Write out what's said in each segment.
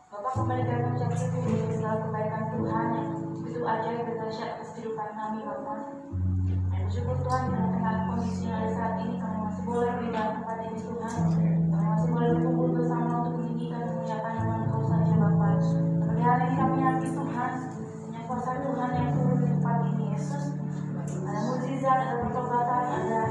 Bapak kembali kami ucap syukur untuk segala kebaikan Tuhan yang begitu ajaib dan dahsyat atas kehidupan kami Bapak. Dan bersyukur Tuhan karena tengah kondisi yang ada saat ini kami masih boleh di dalam tempat ini Tuhan. Kami masih boleh berkumpul bersama untuk meninggikan dan memuliakan nama Engkau saja Bapak. Pada hari ini kami yakin Tuhan punya kuasa Tuhan yang turun di tempat ini Yesus. Ada mukjizat, ada pertobatan, ada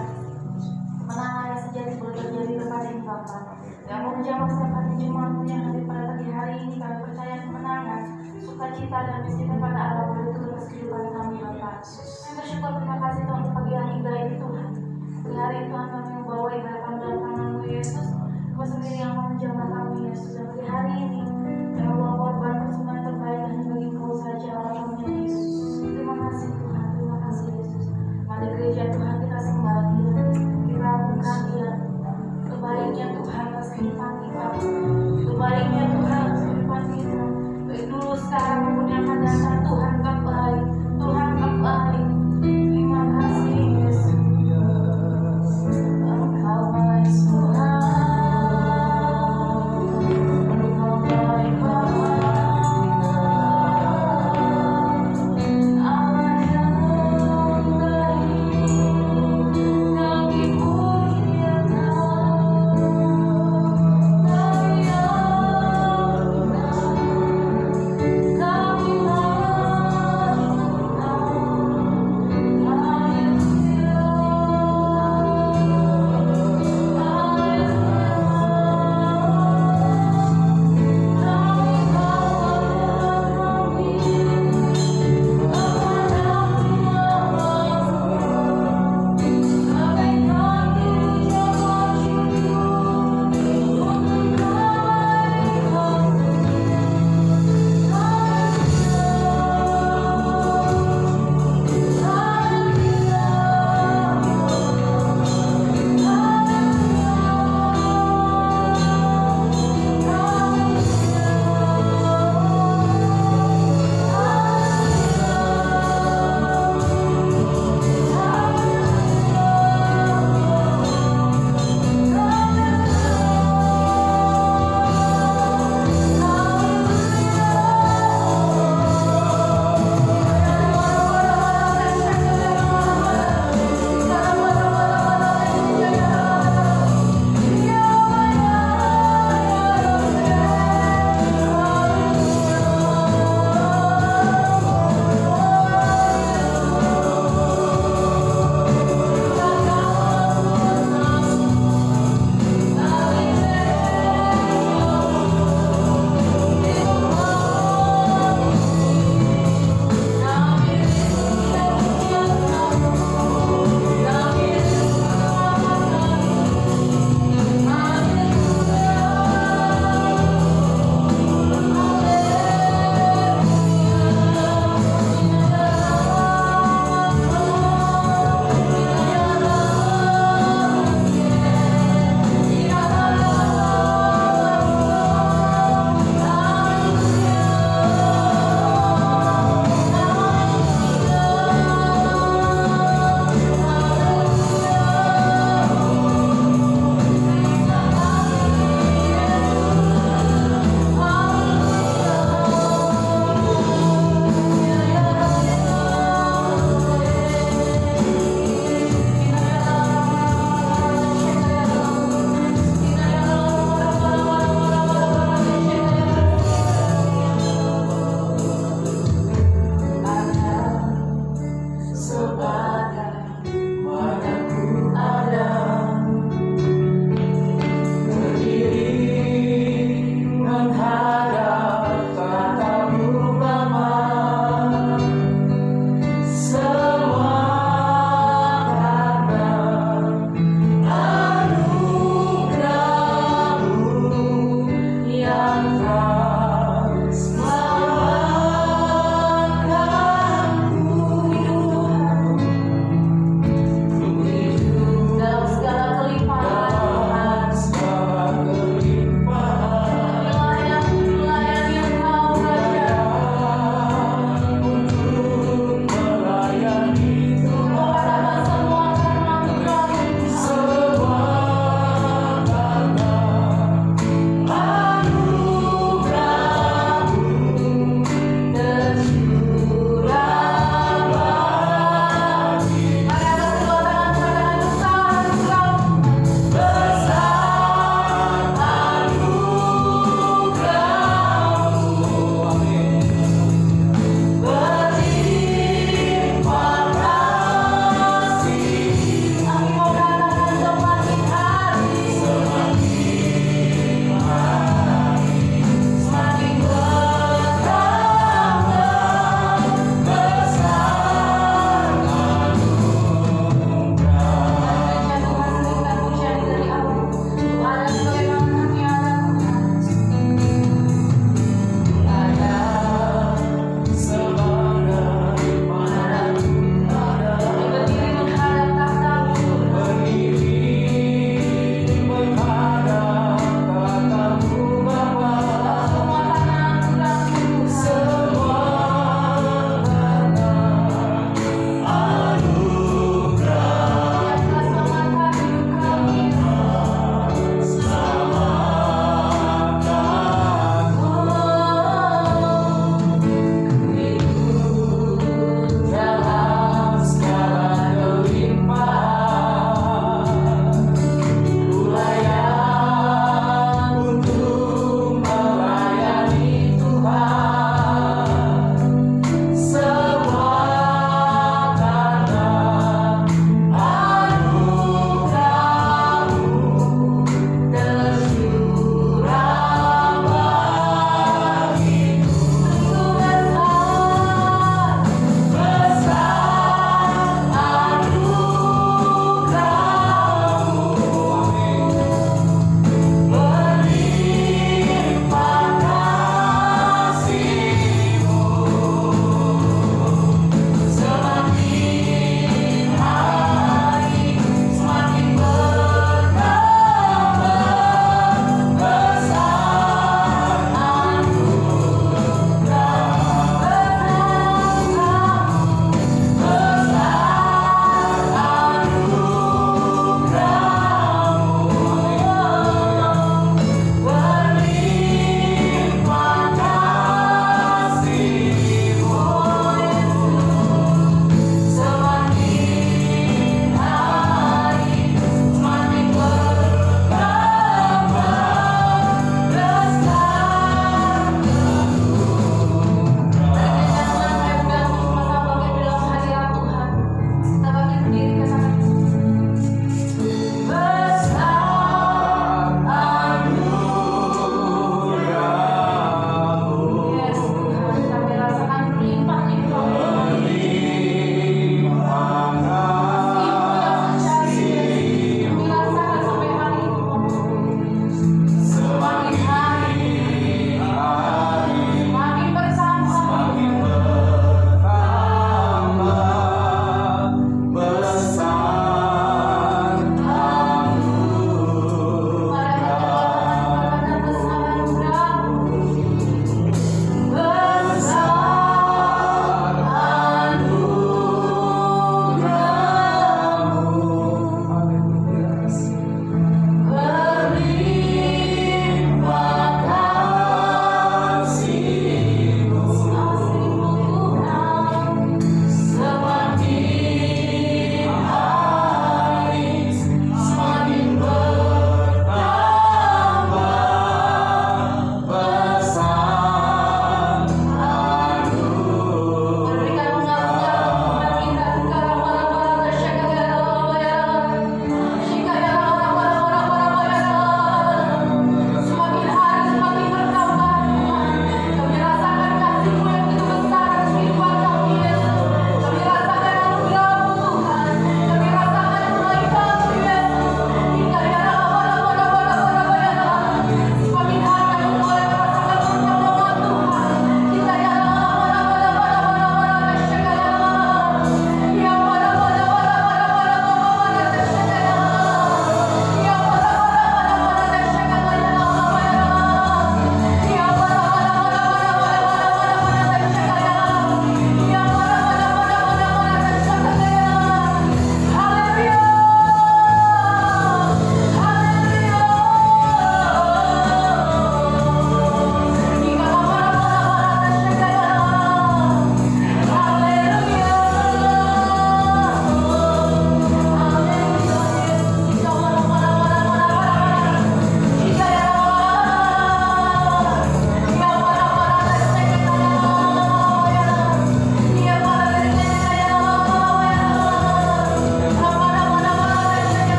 kemenangan yang sejati boleh terjadi di tempat ini Bapak. Yang mau menjawab setiap hati jemaatmu yang hadir pada pagi hari ini, kami percaya kemenangan, sukacita dan bisnis pada Allah boleh turun ke kehidupan kami Bapak. Kami bersyukur, terima kasih Tuhan untuk pagi yang indah ini Tuhan. Di hari ini Tuhan kami membawa ibadah kami dalam tangan-Mu Yesus. Kau sendiri yang mau menjamah kami Yesus. Dan di hari ini kami membawa korban persembahan terbaik hanya bagi Engkau saja Allah kami Yesus. Terima kasih Tuhan, terima kasih Yesus. Mari gereja Tuhan kita sembah Dia, kita bukan Dia. Kebaiknya Tuhan atas kehidupan kita, kebaiknya Tuhan atas kehidupan kita, baik dulu sekarang maupun yang akan datang. Tuhan Kau baik, Tuhan Kau baik. Terima kasih Yesus. Engkau baik Tuhan, Engkau baik Bapa.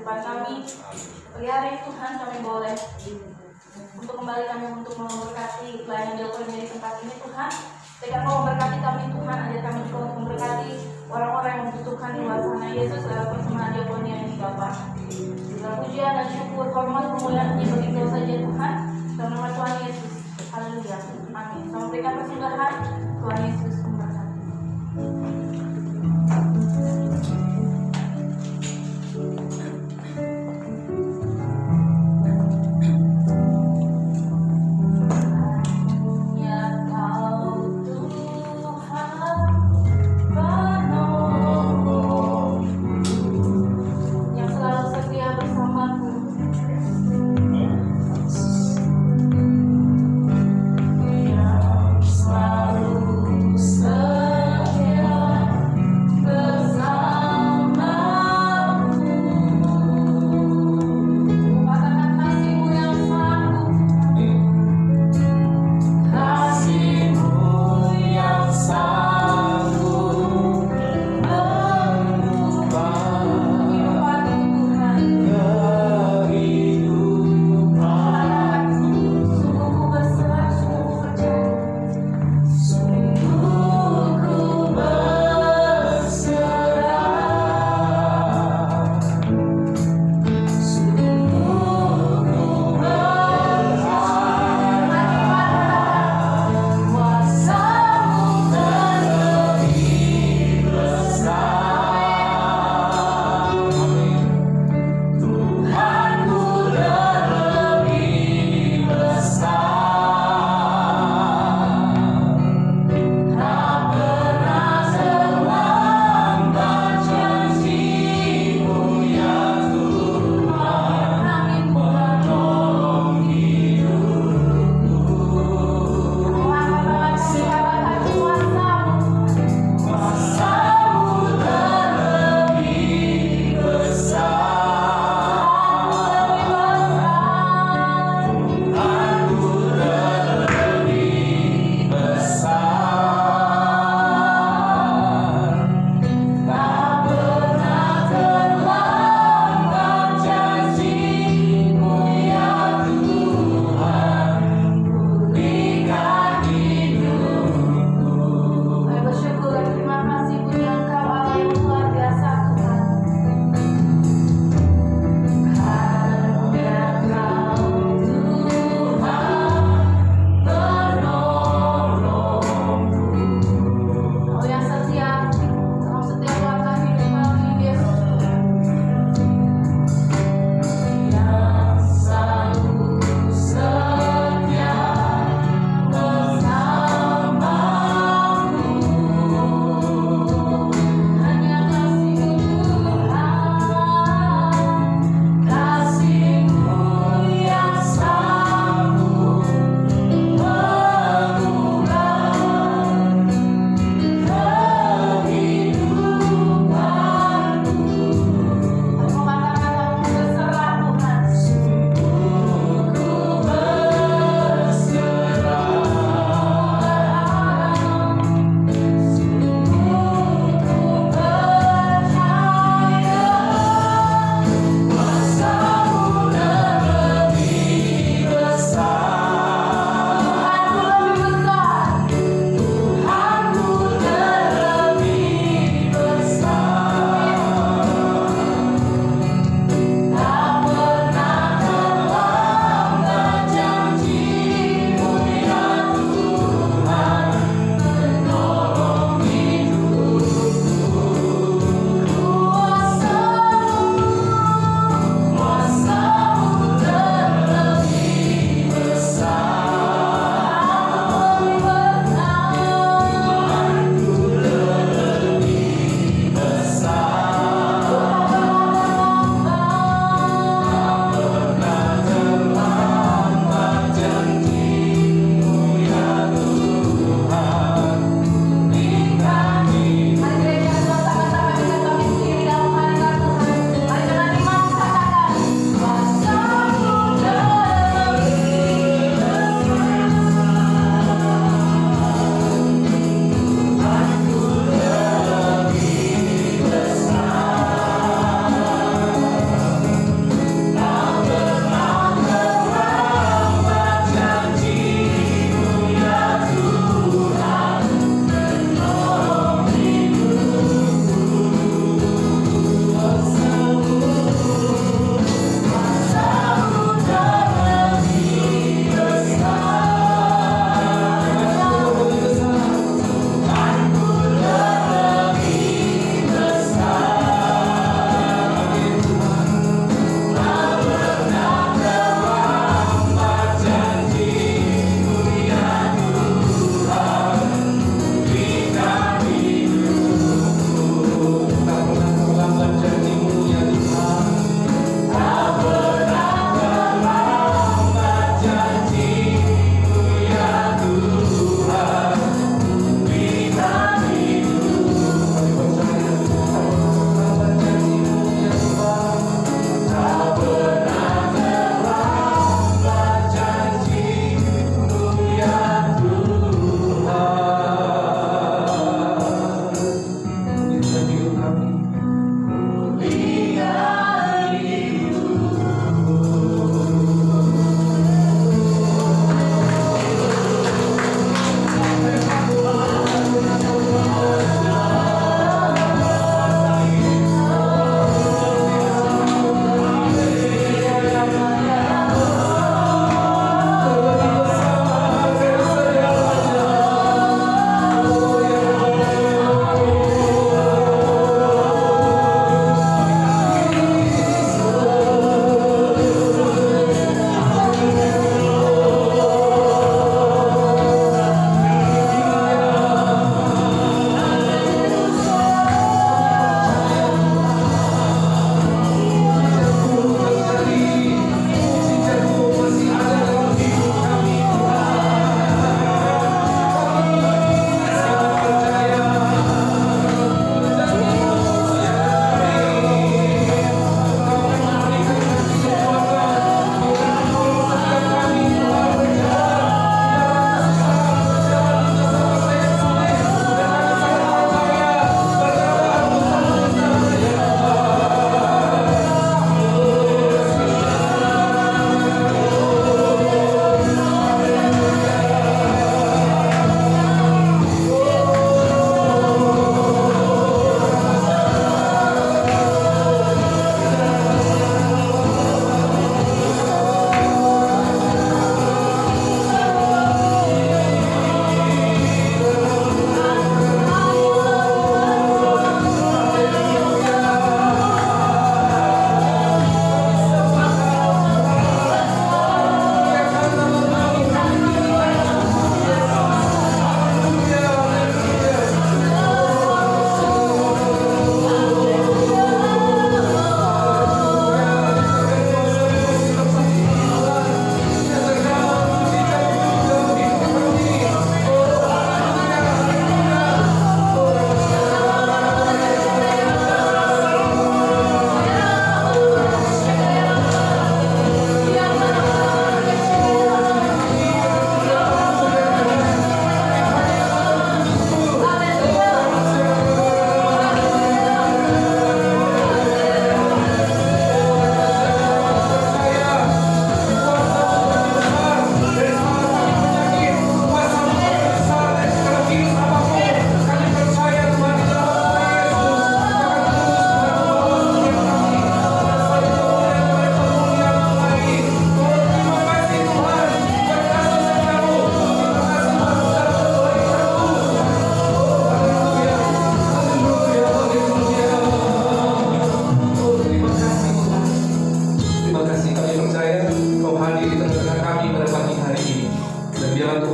kehidupan kami. Pagi hari ini Tuhan kami boleh untuk kembali kami untuk memberkati pelayanan diakoni di tempat ini Tuhan. Jika mau memberkati kami Tuhan, ajar kami juga untuk memberkati orang-orang yang membutuhkan di luar sana. Yesus adalah persembahan diakoni ini Bapa. Segala pujian dan syukur, hormat, kemuliaan hanya bagi Kau saja Tuhan. Dalam nama Tuhan Yesus. Haleluya. Amin. Selamat berikan persembahan. Tuhan Yesus memberkati. Selalu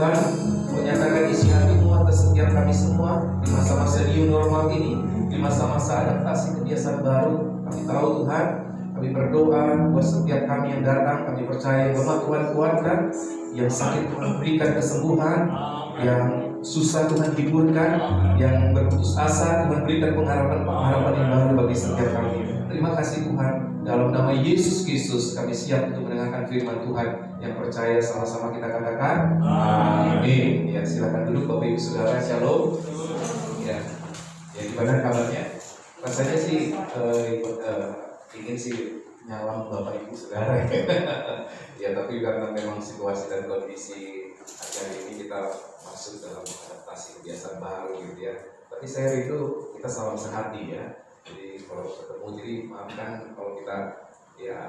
Tuhan menyatakan isi hati-Mu atas setiap kami semua di masa-masa new normal ini, di masa-masa adaptasi kebiasaan baru. Kami tahu Tuhan, kami berdoa buat setiap kami yang datang. Kami percaya bahwa Tuhan kuatkan, yang sakit Tuhan berikan kesembuhan, yang susah Tuhan hiburkan, yang berputus asa Tuhan berikan pengharapan yang baru bagi setiap kami. Terima kasih Tuhan. Dalam nama Yesus Kristus kami siap untuk mendengarkan firman Tuhan. Yang percaya sama-sama kita katakan amin. Ya, silakan duduk Bapak Ibu Saudara. Shalom. Ya, gimana kabarnya? Rasanya sih ingin sih nyalam Bapak Ibu Saudara. Ya, tapi karena memang situasi dan kondisi hari ini kita masuk dalam adaptasi kebiasaan baru gitu ya. Tapi saya rindu kita salam sehati ya. Jadi kalau ketemu, jadi maafkan kalau kita ya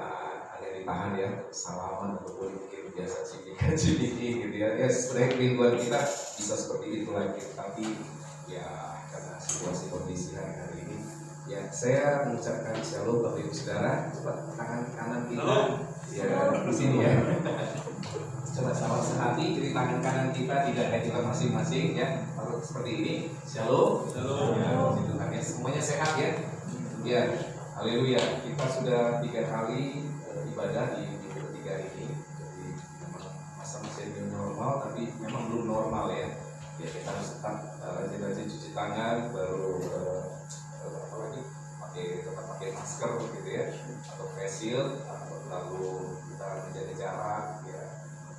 agak ditahan ya, salaman ataupun mungkin biasa sedikit gitu ya. Ya sebenarnya kerinduan kita bisa seperti itu lagi, tapi ya karena situasi kondisi hari ini, ya saya mengucapkan shalom Bapak Ibu Saudara. Coba tangan kanan kita ya di sini ya. Coba salam sehati, jadi tangan kanan kita tidak ada kita masing-masing ya. Kalau seperti ini, shalom. Ya, puji Tuhan ya, semuanya sehat ya. Ya, haleluya. Kita sudah 3 kali ibadah di minggu ketiga ini. Jadi memang masa-masa ini normal, tapi memang belum normal ya. Ya kita harus tetap rajin-rajin cuci tangan, baru apa lagi? Tetap pakai masker gitu ya, atau face shield, lalu kita menjaga jarak ya.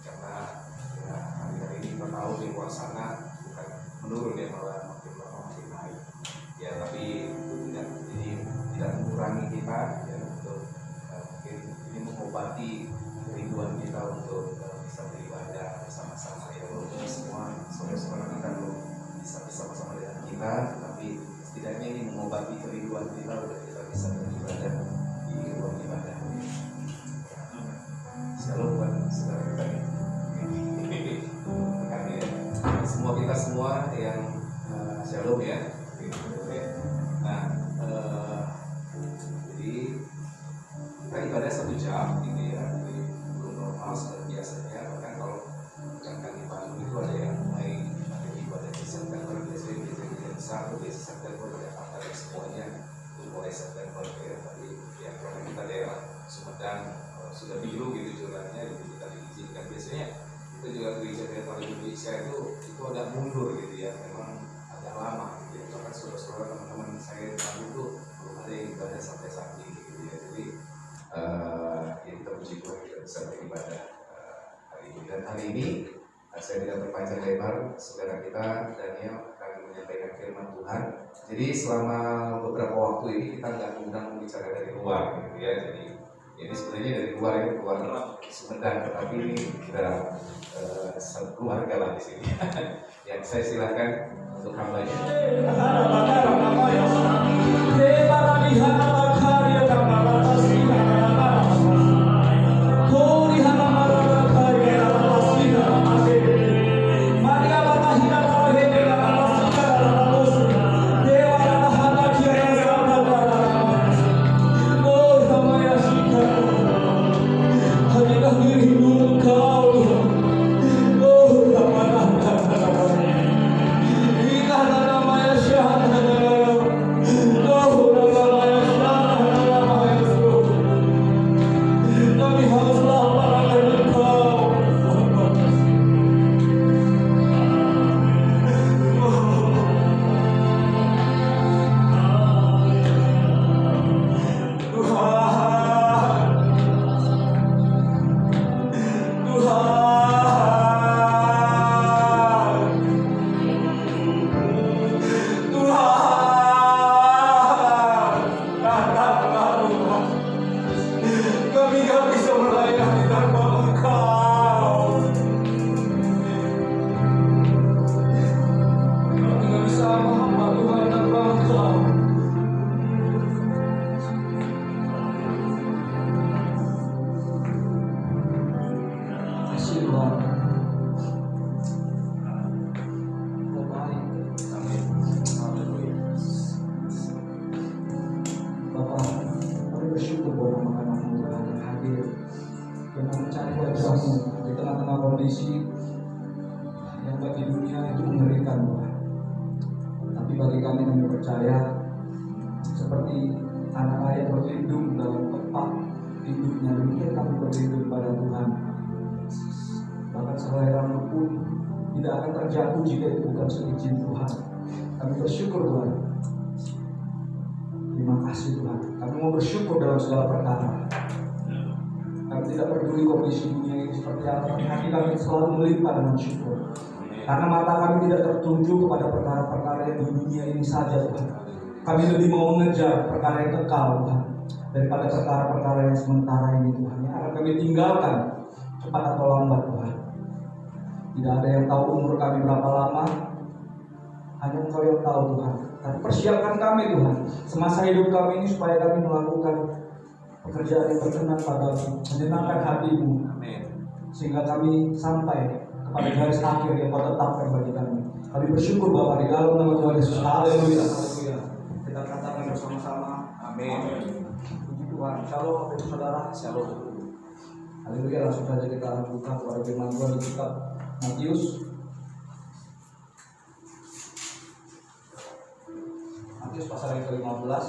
Karena ya, hari-hari ini kita tahu di luar sana bukan menurun ya, malah makin lama makin naik ya, tapi itu tidak mengurangi kita ya, untuk mungkin ini mengobati kerinduan kita untuk bisa beribadah bersama-sama ya. Walaupun semua saudara-saudara kita belum bisa bersama-sama dengan kita, tapi setidaknya ini mengobati kerinduan kita untuk kita bisa beribadah di ruang ibadah. Shalom buat saudara kita ya. Semua kita semua yang shalom ya. Nah, jadi kita ibadah 1 jam gitu ya, jadi belum normal seperti biasanya. Bahkan kalau rekan di Bandung itu ada yang mulai ada ibadah di September, biasanya jam 1, biasa September Jakarta dan semuanya itu mulai September ya. Tapi ya karena kita daerah Sumedang sudah biru gitu jalannya, jadi kita diizinkan. Biasanya itu juga gereja Indonesia itu agak mundur gitu ya, memang agak lama gitu ya. Bahkan saudara-saudara teman-teman saya di itu belum ada yang ibadah sampai saat ini gitu ya. Jadi ya kita puji Tuhan kita bisa beribadah hari ini. Dan hari ini saya tidak berpanjang lebar, saudara kita Daniel akan menyampaikan firman Tuhan. Jadi selama beberapa waktu ini kita nggak mengundang pembicara dari luar gitu ya. Jadi ini sebenarnya dari luar ya, keluar Sumedang, tetapi ini kita satu keluarga lah di sini. Yang saya silakan untuk hambanya. di dunia itu mengerikan Tuhan. Tapi bagi kami percaya seperti anak ayam berlindung dalam tempat induknya, demikian kami berlindung pada Tuhan. Bahkan sehelai rambut pun tidak akan terjatuh jika itu bukan seizin Tuhan. Kami bersyukur Tuhan. Terima kasih Tuhan. Kami mau bersyukur dalam segala perkara. Kami tidak peduli kondisi dunia ini seperti apa, hati kami selalu melimpah dengan syukur. Karena mata kami tidak tertuju kepada perkara-perkara yang di dunia ini saja Tuhan. Kami lebih mau mengejar perkara yang kekal Tuhan, daripada perkara-perkara yang sementara ini Tuhan, yang akan kami tinggalkan cepat atau lambat Tuhan. Tidak ada yang tahu umur kami berapa lama, hanya Engkau yang tahu Tuhan. Dan persiapkan kami Tuhan semasa hidup kami ini supaya kami melakukan pekerjaan yang berkenan padamu, menyenangkan hati-Mu, sehingga kami sampai kepada garis akhir yang Kau tetapkan bagi kami. Kami bersyukur Bapa di dalam nama Tuhan Yesus. Haleluya. Haleluya. Kita katakan bersama-sama. Amin. Puji Tuhan. Shalom Bapak Ibu Saudara. Shalom. Haleluya. Langsung saja kita buka kepada firman Tuhan di kitab Matius. Matius pasal yang ke-15.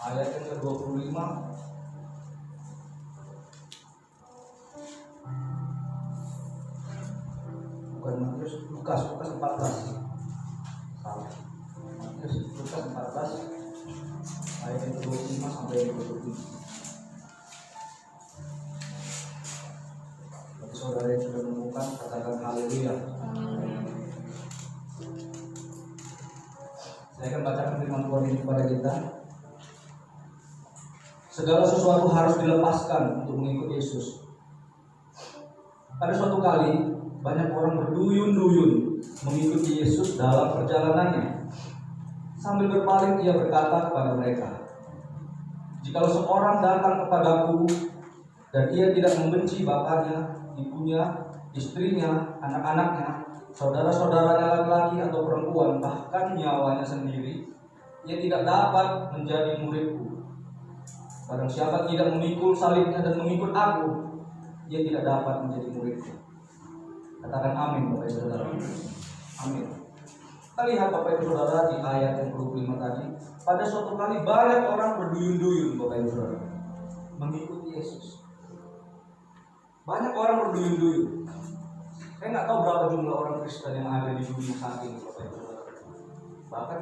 Ayat yang ke-25. Bukan Matius, Lukas 14. Salah. Lukas 14 ayat yang ke-25 sampai yang ke-27. Bagi saudara yang sudah menemukan, katakan haleluya. Saya akan bacakan firman Tuhan ini kepada kita. Segala sesuatu harus dilepaskan untuk mengikut Yesus. Pada suatu kali, banyak orang berduyun-duyun mengikuti Yesus dalam perjalanannya. Sambil berpaling, ia berkata kepada mereka, "Jikalau seorang datang kepadaku dan ia tidak membenci bapaknya, ibunya, istrinya, anak-anaknya, saudara-saudaranya laki-laki atau perempuan, bahkan nyawanya sendiri, ia tidak dapat menjadi muridku. Barang siapa tidak memikul salibnya dan mengikut aku, ia tidak dapat menjadi muridku." Katakan amin Bapak Ibu Saudara. Amin. Kita lihat Bapak Ibu Saudara di ayat yang ke-25 tadi, pada suatu kali banyak orang berduyun-duyun Bapak Ibu Saudara mengikuti Yesus. Banyak orang berduyun-duyun. Saya nggak tahu berapa jumlah orang Kristen yang ada di dunia saat ini Bapak Ibu Saudara. Bahkan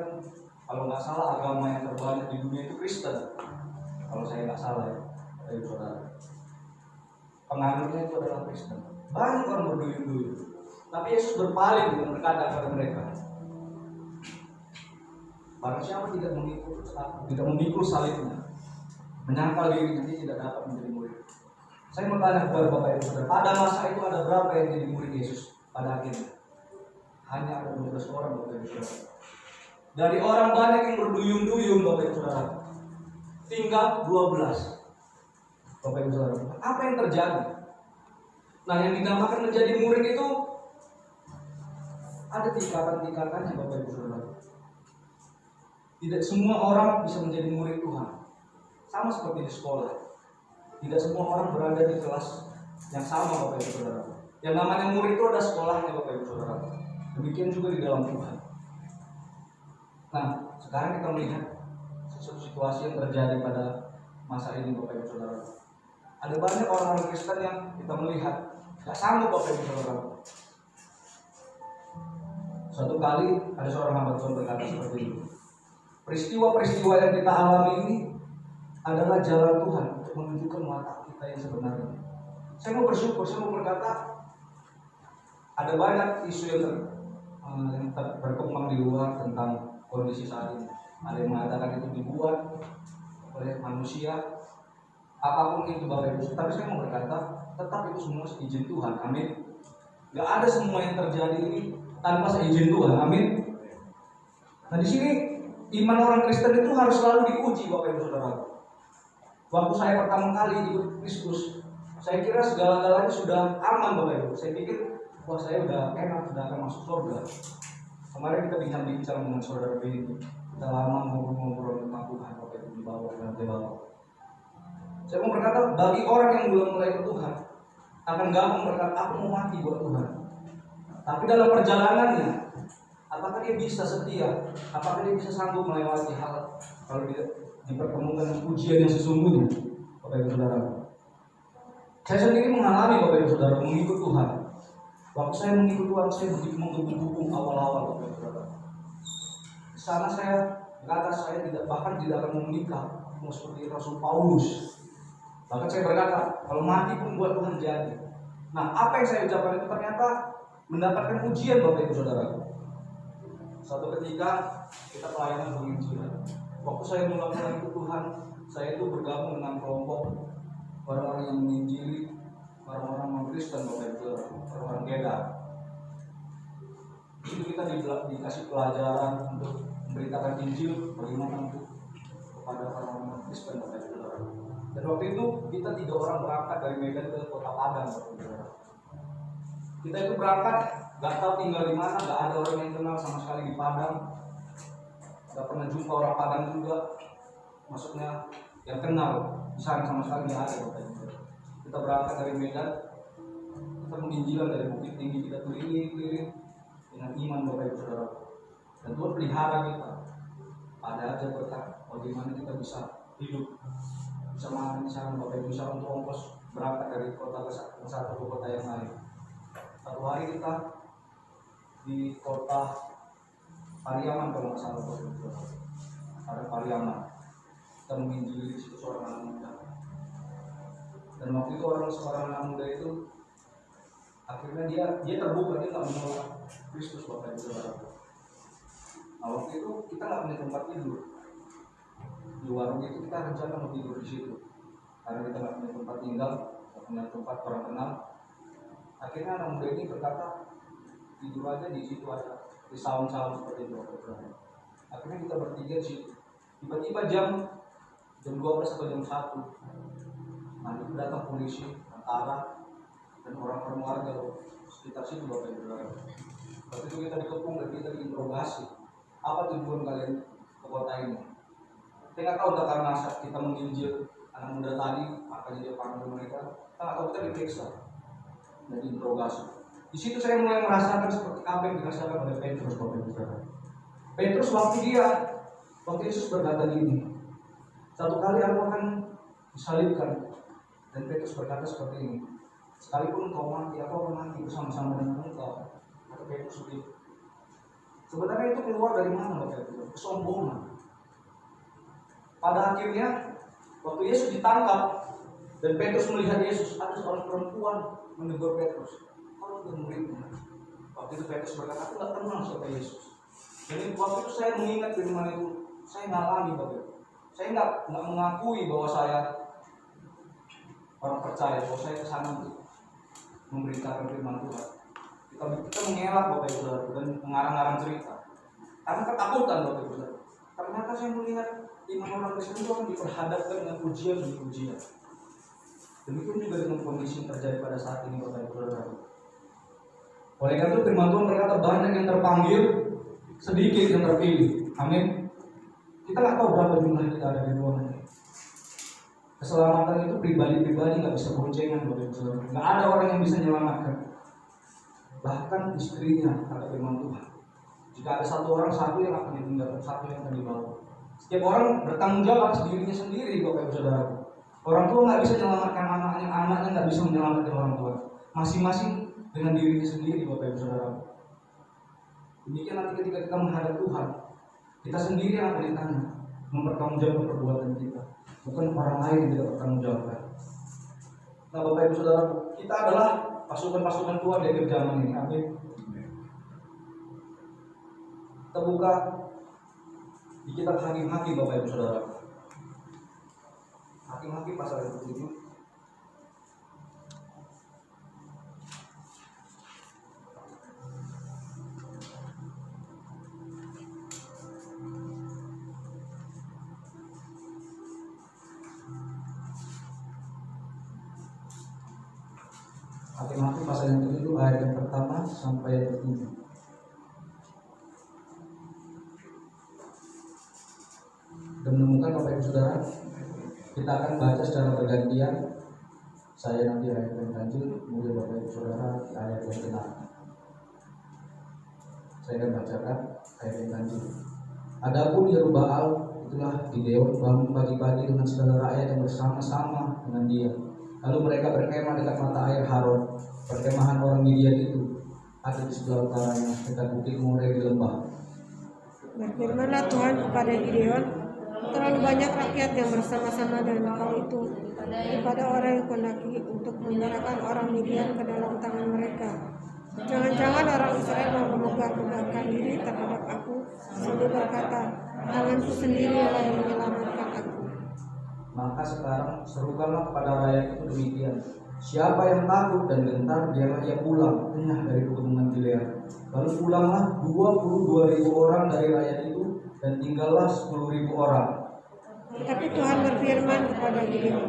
kalau nggak salah agama yang terbanyak di dunia itu Kristen. Kalau saya nggak salah ya Bapak Ibu Saudara. Penganutnya itu adalah Kristen. Banyak orang berduyun-duyun. Tapi Yesus berpaling dan berkata kepada mereka, barang siapa tidak memikul salibnya, menyangkal dirinya, dia tidak dapat menjadi murid. Saya mau tanya kepada Bapak Ibu Saudara, pada masa itu ada berapa yang jadi murid Yesus pada akhirnya? Hanya ada 12 orang Bapak Ibu Saudara. Dari orang banyak yang berduyun-duyun Bapak Ibu Saudara, tinggal 12 Bapak Ibu Saudara. Apa yang terjadi? Nah, yang dinamakan menjadi murid itu ada tingkatan-tingkatannya Bapak Ibu Saudara. Tidak semua orang bisa menjadi murid Tuhan. Sama seperti di sekolah. Tidak semua orang berada di kelas yang sama Bapak Ibu Saudara. Yang namanya murid itu ada sekolahnya Bapak Ibu Saudara. Demikian juga di dalam Tuhan. Nah, sekarang kita melihat sesuatu situasi yang terjadi pada masa ini Bapak Ibu Saudara. Ada banyak orang-orang Kristen yang kita melihat gak sanggup Bapak Ibu Saudara. Suatu kali ada seorang hamba Tuhan berkata seperti ini, peristiwa-peristiwa yang kita alami ini adalah jalan Tuhan untuk menunjukkan watak kita yang sebenarnya. Saya mau bersyukur, saya mau berkata, ada banyak isu yang berkembang di luar tentang kondisi saat ini. Ada yang mengatakan itu dibuat oleh manusia, apapun itu Bapak Ibu. Tapi saya mau berkata, tetap itu semua seizin Tuhan. Amin. Gak ada semua yang terjadi ini tanpa seizin Tuhan. Amin. Nah, di sini iman orang Kristen itu harus selalu diuji Bapak Ibu Saudara. Waktu saya pertama kali ikut Kristus, saya kira segala-galanya sudah aman Bapak Ibu. Saya pikir, wah saya udah enak, sudah akan masuk surga. Kemarin kita bincang-bincang dengan saudara Benny. Kita lama ngobrol-ngobrol tentang Tuhan Bapak Ibu di bawah dan di bawah. Saya mau berkata, bagi orang yang belum mulai ke Tuhan, akan gampang berkata, aku mau mati buat Tuhan. Tapi dalam perjalanannya, apakah dia bisa setia? Apakah dia bisa sanggup melewati hal kalau dia dipertemukan dengan ujian yang sesungguhnya? Bapak Ibu Saudara, saya sendiri mengalami, Bapak Ibu Saudara, mengikut Tuhan. Waktu saya mengikut Tuhan, saya begitu menggebu-gebu awal-awal, Bapak Ibu Saudara. Di sana saya berkata, saya bahkan tidak akan menikah, mau seperti Rasul Paulus. Bahkan saya berkata, kalau mati pun buat Tuhan jadi. Nah, apa yang saya ucapkan itu ternyata mendapatkan ujian, Bapak Ibu Saudara. Suatu ketika kita pelayanan penginjilan. Waktu saya mulai ikut Tuhan, saya itu bergabung dengan kelompok orang-orang yang menginjili, orang-orang non-Kristen, Bapak Ibu Saudara, orang-orang Geda. Itu kita dikasih pelajaran untuk memberitakan Injil, bagaimana untuk kepada orang-orang non-Kristen, Bapak Ibu Saudara. Dan waktu itu kita 3 orang berangkat dari Medan ke Kota Padang, Bapak Ibu Saudara. Kita itu berangkat, gak tahu tinggal di mana, gak ada orang yang kenal sama sekali di Padang, gak pernah jumpa orang Padang juga, maksudnya yang kenal di sana sama sekali gak ada, Bapak Ibu. Kita berangkat dari Medan, kita menginjilan dari Bukit Tinggi, kita keliling-keliling dengan iman, Bapak Ibu Saudara. Dan Tuhan pelihara kita. Ada aja berkat bagaimana kita bisa hidup, bisa makan di sana, Bapak Ibu, bisa untuk ongkos berangkat dari kota ke satu ke kota yang lain. Satu hari kita di kota Pariaman, kalau nggak salah, Bapak Ibu, ada Pariaman. Kita menginjili di situ seorang anak muda. Dan waktu itu seorang anak muda itu akhirnya dia terbuka, dia nggak menolak Kristus, Bapak Ibu Saudara. Nah, waktu itu kita nggak punya tempat tidur. Di warung itu kita rencana mau tidur di situ karena kita nggak punya tempat tinggal, nggak punya tempat orang kenal. Akhirnya anak muda ini berkata, tidur aja di situ, ada di saung-saung seperti itu. Akhirnya kita bertiga di situ. Tiba-tiba jam 12 atau jam 1, nah itu datang polisi, tentara, dan orang-orang warga sekitar situ, Bapak Ibu Saudara. Waktu itu kita dikepung dan kita diinterogasi. Apa tujuan kalian ke kota ini? Saya nggak tahu entah karena kita menginjil anak muda tadi, makanya dia panggil mereka. Kita nggak tahu, kita diperiksa dan diinterogasi. Di situ saya mulai merasakan seperti apa yang dirasakan oleh Petrus, Bapak Ibu Saudara. Petrus waktu Yesus berkata gini, satu kali aku akan disalibkan, dan Petrus berkata seperti ini, sekalipun engkau mati, aku akan mati bersama-sama dengan engkau. Kata Petrus begitu. Sebenarnya itu keluar dari mana, Bapak Ibu? Kesombongan. Pada akhirnya, waktu Yesus ditangkap dan Petrus melihat Yesus, ada seorang perempuan menegur Petrus, "Kau bukan muridnya." Waktu itu Petrus berkata, "Aku nggak kenal siapa Yesus." Jadi waktu itu saya mengingat firman itu, saya ngalami, Bapak. Saya nggak mengakui bahwa saya orang percaya, bahwa saya kesana untuk memberitakan firman Tuhan. Kita mengelak, Bapak Ibu Saudara, dan mengarang-arang cerita karena ketakutan, Bapak Ibu Saudara. Ternyata saya melihat iman orang Kristen itu akan diperhadapkan dengan ujian demi ujian. Demikian juga dengan kondisi yang terjadi pada saat ini, Bapak Ibu Saudara. Oleh karena itu firman Tuhan berkata, banyak yang terpanggil, sedikit yang terpilih. Amin. Kita nggak tahu berapa jumlah kita ada di ruangan ini. Keselamatan itu pribadi-pribadi nggak bisa boncengan, Bapak Ibu Saudara. Nggak ada orang yang bisa menyelamatkan. Bahkan istrinya, kata firman Tuhan, jika ada satu yang akan ditinggalkan, satu yang akan dibawa. Setiap orang bertanggung jawab atas dirinya sendiri, Bapak Ibu Saudara. Orang tua nggak bisa menyelamatkan anaknya, anaknya nggak bisa menyelamatkan orang tua. Masing-masing dengan dirinya sendiri, Bapak Ibu Saudara. Demikian nanti ketika kita menghadap Tuhan, kita sendiri yang akan ditanya, mempertanggungjawabkan perbuatan kita, bukan orang lain yang tidak bertanggungjawabkan. Nah, Bapak Ibu Saudara, kita adalah pasukan-pasukan Tuhan di akhir zaman ini. Amin. Kita buka di kitab Hakim-Hakim, Bapak Ibu Saudara. Hakim-Hakim pasal 27. Hakim-Hakim pasal yang ke-7 ayat yang pertama sampai yang ke-7. Dan menemukan, Bapak Ibu Saudara, Kita akan baca secara bergantian. Saya nanti ayat yang ganjil, kemudian Bapak Ibu Saudara di ayat yang genap. Saya akan bacakan ayat yang ganjil. Adapun Yerubbaal, itulah Gideon, bangun pagi-pagi dengan segala rakyat yang bersama-sama dengan dia. Lalu mereka berkemah dekat mata air Haron. Perkemahan orang Midian itu ada di sebelah utaranya, dekat bukit More di lembah. Berfirmanlah Tuhan kepada Gideon, terlalu banyak rakyat yang bersama-sama dengan kau itu kepada orang yang kundaki untuk menyerahkan orang Midian ke dalam tangan mereka. Jangan-jangan orang Israel mau memegang-megangkan diri terhadap aku sambil berkata, tanganku sendiri yang menyelamatkan aku. Maka sekarang serukanlah kepada rakyat itu demikian. Siapa yang takut dan gentar, biarlah ia pulang tengah dari pegunungan Gilead. Lalu pulanglah 22.000 orang dari rakyat itu, dan tinggallah 10.000 orang. Tetapi Tuhan berfirman kepada Gideon,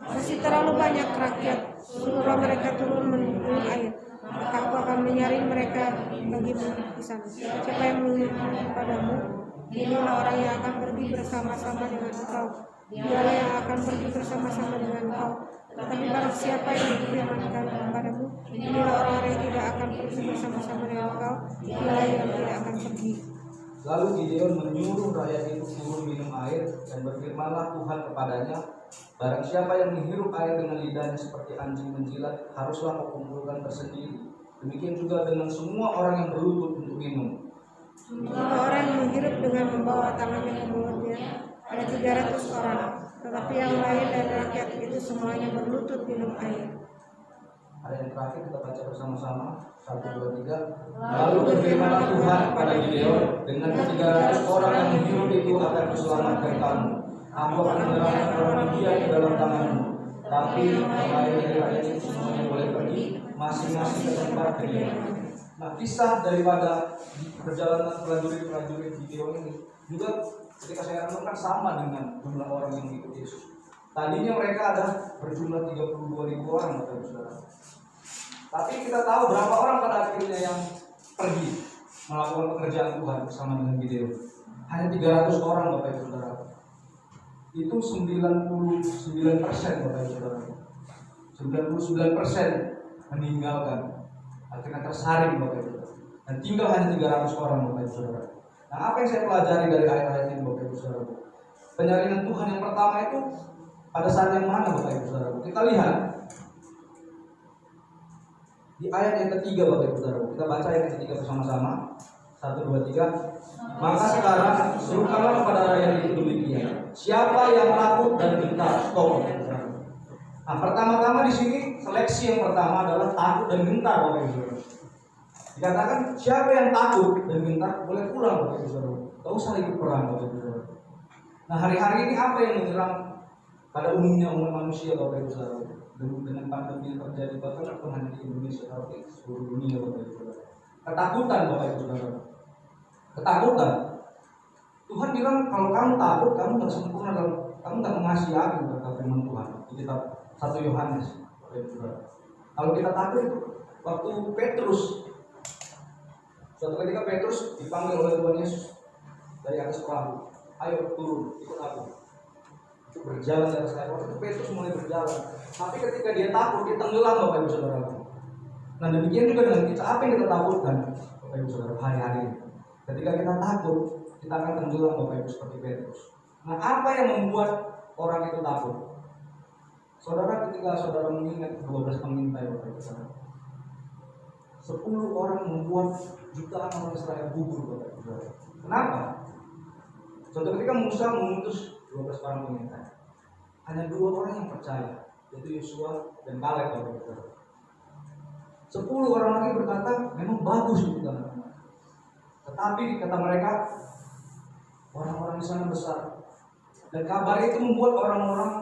masih terlalu banyak rakyat, suruhlah mereka turun meminum air, maka aku akan menyaring mereka bagimu di sana. Siapa yang mengirim kepadamu, inilah orang yang akan pergi bersama-sama dengan engkau. Dialah yang akan pergi bersama-sama dengan engkau. Tetapi barang siapa yang difirmankan kepadamu, inilah orang yang tidak akan pergi bersama-sama dengan engkau, dialah yang tidak akan pergi. Lalu Gideon menyuruh rakyat itu turun minum air, dan berfirmanlah Tuhan kepadanya, barang siapa yang menghirup air dengan lidahnya seperti anjing menjilat, haruslah kau kumpulkan tersendiri. Demikian juga dengan semua orang yang berlutut untuk minum. Jika orang yang menghirup dengan membawa tangannya ke mulutnya, ada 300 orang, tetapi yang lain dari rakyat itu semuanya berlutut minum air. Ayat yang terakhir kita baca bersama-sama. 1, 2, 3. Lalu berfirmanlah Tuhan kepada Gideon, dengan 300 orang yang menghirup itu akan kuselamatkan kamu. Aku akan menyerahkan orang Midian ke dalam tanganmu. Tapi yang lain dari rakyat itu semuanya boleh pergi masing-masing ke tempat kediamannya. Nah, kisah daripada perjalanan prajurit-prajurit Gideon ini juga ketika saya renungkan sama dengan jumlah orang yang mengikuti Yesus. Tadinya mereka ada berjumlah 32.000 orang, Bapak Ibu Saudara. Tapi kita tahu berapa orang pada akhirnya yang pergi melakukan pekerjaan Tuhan bersama dengan Gideon. Hanya 300 orang, Bapak Ibu Saudara. Itu 99% Bapak Ibu Saudara. 99% meninggalkan, akhirnya tersaring Bapak Ibu Saudara. Dan tinggal hanya 300 orang Bapak Ibu Saudara. Nah, apa yang saya pelajari dari ayat-ayat ini Bapak Ibu Saudara? Penyaringan Tuhan yang pertama itu pada saat yang mana Bapak Ibu Saudara? Kita lihat di ayat yang ketiga Bapak Ibu Saudara. Kita baca ayat yang ketiga bersama-sama. 1, 2, 3. Maka sekarang serukanlah kepada rakyat itu demikian. Siapa yang takut dan gentar? Stop. Nah, pertama-tama di sini seleksi yang pertama adalah takut dan gentar Bapak Ibu Saudara. Dikatakan siapa yang takut dan gentar boleh pulang Bapak Ibu Saudara. Tidak usah ikut perang Bapak Ibu Saudara. Nah, hari-hari ini apa yang menyerang pada umumnya umat manusia Bapak Ibu Saudara? Dengan pandemi yang terjadi bahkan bukan hanya di Indonesia tapi seluruh dunia Bapak Ibu Saudara. Ketakutan Bapak Ibu Saudara. Ketakutan. Tuhan bilang kalau kamu takut kamu nggak sempurna, kamu nggak mengasihi aku, kata firman Tuhan di kitab 1 Yohanes. Bapak Ibu Saudara. Kalau kita takut itu waktu Petrus, suatu ketika Petrus dipanggil oleh Tuhan Yesus dari atas perahu, ayo turun ikut aku. Itu berjalan di atas air. Waktu itu Petrus mulai berjalan. Tapi ketika dia takut, dia tenggelam Bapak Ibu Saudara. Nah, demikian juga dengan kita. Apa yang kita takutkan Bapak Ibu Saudara hari-hari ini? Ketika kita takut, kita akan tenggelam Bapak Ibu seperti Petrus. Nah, apa yang membuat orang itu takut? Saudara, ketika saudara mengingat 12 pengintai Bapak Ibu Saudara, 10 orang membuat jutaan orang Israel gugur Bapak Ibu Saudara. Kenapa? Suatu ketika Musa mengutus 12 orang pengintai, hanya 2 orang yang percaya, yaitu Yosua dan Kaleb Bapak Ibu Saudara. 10 orang lagi berkata, memang bagus itu kan. Tetapi kata mereka, orang-orang di sana besar. Dan kabar itu membuat orang-orang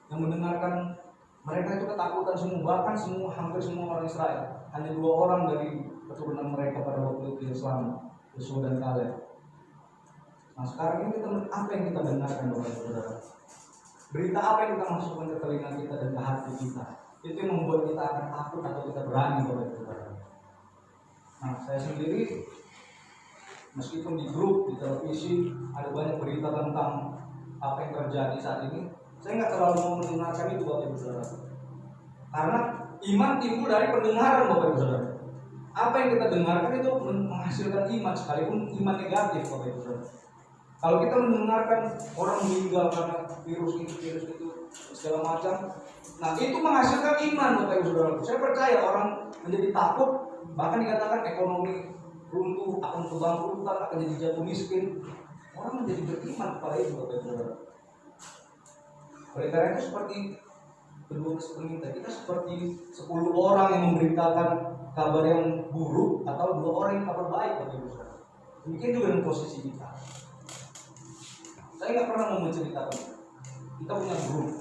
yang mendengarkan mereka itu ketakutan semua, bahkan hampir semua orang Israel. Hanya 2 orang dari keturunan mereka pada waktu itu yang selamat, Yosua dan Kaleb. Nah, sekarang ini apa yang kita dengarkan Bapak Ibu Saudara? Berita apa yang kita masukkan ke telinga kita dan ke hati kita? Itu yang membuat kita akan takut atau kita berani Bapak Ibu Saudara. Nah, saya sendiri meskipun di grup, di televisi ada banyak berita tentang apa yang terjadi saat ini, Saya nggak terlalu mau mendengarkan itu Bapak Ibu Saudara. Karena iman timbul dari pendengaran Bapak Ibu Saudara. Apa yang kita dengarkan itu menghasilkan iman, sekalipun iman negatif Bapak Ibu Saudara. Kalau kita mendengarkan orang meninggal karena virus itu segala macam, nah itu menghasilkan iman Bapak Ibu Saudara. Saya percaya orang menjadi takut, bahkan dikatakan ekonomi runtuh, akan kebangkrutan, akan jadi jatuh miskin. Orang menjadi beriman kepada itu Bapak Ibu Saudara. Oleh karena itu seperti kedua pemerintah kita seperti 10 orang yang memberitakan kabar yang buruk atau 2 orang yang kabar baik Bapak Ibu Saudara. Demikian juga dengan posisi kita. Saya nggak pernah mau menceritakan. Kita punya grup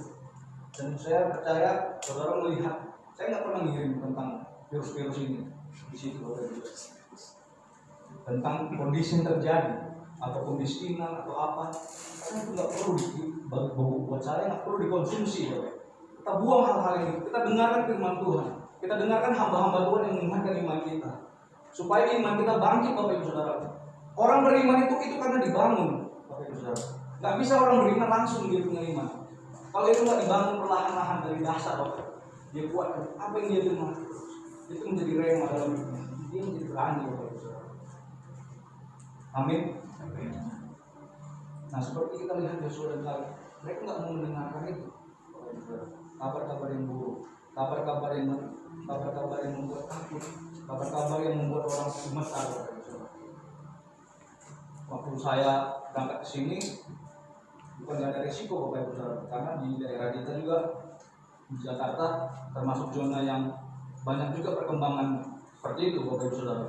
dan saya percaya saudara melihat. Saya nggak pernah ngirim tentang virus-virus ini di situ Bapak Ibu Saudara. Tentang kondisi yang terjadi atau kemiskinan atau apa. Karena itu nggak perlu buat saya nggak perlu dikonsumsi Bapak. Kita buang hal-hal ini. Kita dengarkan firman Tuhan. Kita dengarkan hamba-hamba Tuhan yang mengingatkan iman kita, supaya iman kita bangkit Bapak Ibu Saudara. Orang beriman itu karena dibangun Bapak Ibu Saudara. Nggak bisa orang beriman langsung dia punya iman. Kalau itu nggak dibangun perlahan-lahan dari dasar Bapak, dia kuat. Apa yang dia terima itu menjadi rema dalam hidupnya. Dia menjadi berani Bapak Ibu Saudara. Amin. Nah seperti kita lihat Yosua dan Kaleb, mereka nggak mau mendengarkan itu. Kabar-kabar yang buruk, kabar-kabar yang membuat takut, kabar-kabar yang membuat orang gemetar. Waktu saya berangkat ke sini, bukan ada risiko Bapak Ibu Saudara, karena di daerah kita juga di Jakarta termasuk zona yang banyak juga perkembangan seperti itu Bapak Ibu Saudara.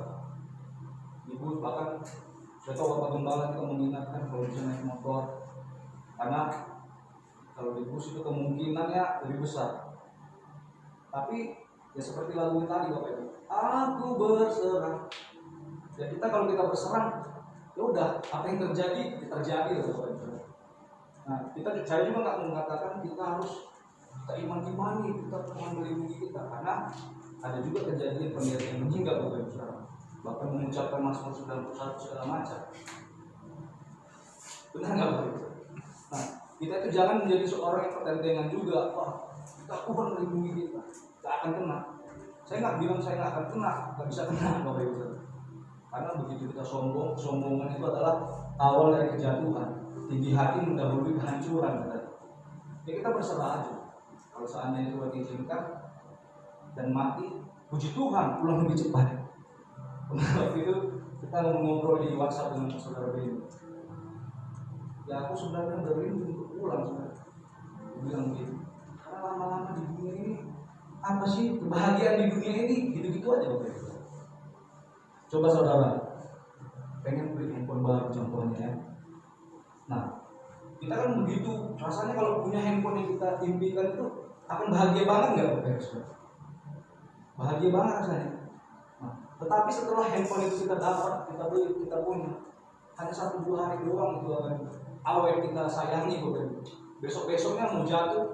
Ibu bahkan saya tahu Bapak Gembala kita mengingatkan kalau bisa naik motor, karena kalau di bus itu kemungkinannya lebih besar. Tapi ya seperti lagu tadi Bapak Ibu, aku berserah. Ya kita kalau kita berserah, ya udah apa yang terjadi Bapak Ibu. Nah saya juga nggak mengatakan kita harus imani kita Tuhan melindungi kita, karena ada juga kejadian pendeta yang meninggal Bapak Ibu Saudara, bahkan mengucapkan Mazmur 91 segala macam. Benar nggak Bapak Ibu? Nah kita itu jangan menjadi seorang yang pertentangan juga. Wah kita Tuhan melindungi kita, nggak akan kena. Saya nggak bilang saya nggak akan kena, nggak bisa kena Bapak Ibu Saudara. Karena begitu kita sombong, kesombongan itu adalah awal dari kejatuhan. Tinggi hati mendahului kehancuran. Ya kita berserah aja. Kalau seandainya Tuhan izinkan dan mati, puji Tuhan pulang lebih cepat. Waktu itu kita ngobrol di WhatsApp dengan saudara Beni. Ya aku sebenarnya udah rindu untuk pulang sebenarnya. Aku bilang begitu. Karena lama-lama di dunia ini apa sih kebahagiaan di dunia ini gitu-gitu aja Bapak Ibu. Coba saudara pengen beli handphone baru contohnya ya. Nah kita kan begitu rasanya kalau punya handphone yang kita impikan itu akan bahagia banget nggak Bapak Ibu? Bahagia banget rasanya. Nah, tetapi setelah handphone itu kita dapat, kita beli, kita punya, hanya 1-2 hari doang itu akan awet kita sayangi Bapak Ibu. Besok-besoknya mau jatuh,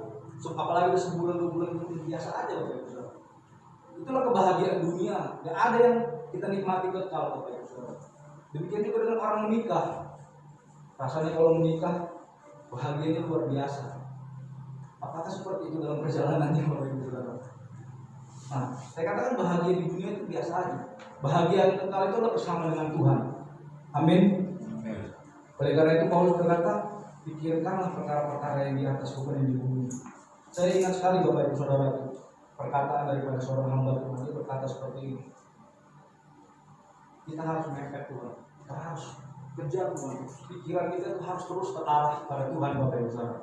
apalagi udah sebulan 2 bulan itu biasa aja Bapak Ibu. Itulah kebahagiaan dunia. Gak ada yang kita nikmati kekal Bapak Ibu. Demikian juga dengan orang menikah. Rasanya kalau menikah bahagianya luar biasa. Apakah seperti itu dalam perjalanannya Bapak Ibu Saudara? Nah, saya katakan bahagia di dunia itu biasa aja. Bahagia yang kekal itu adalah bersama dengan Tuhan. Amin. Oleh karena itu Paulus berkata, pikirkanlah perkara-perkara yang di atas bukan yang di bumi. Saya ingat sekali Bapak Ibu Saudara, perkataan daripada seorang hamba Tuhan, dia berkata seperti ini. Kita harus mepet Tuhan. Kita harus kejar Tuhan. Pikiran kita itu harus terus terarah pada Tuhan Bapak Ibu Saudara.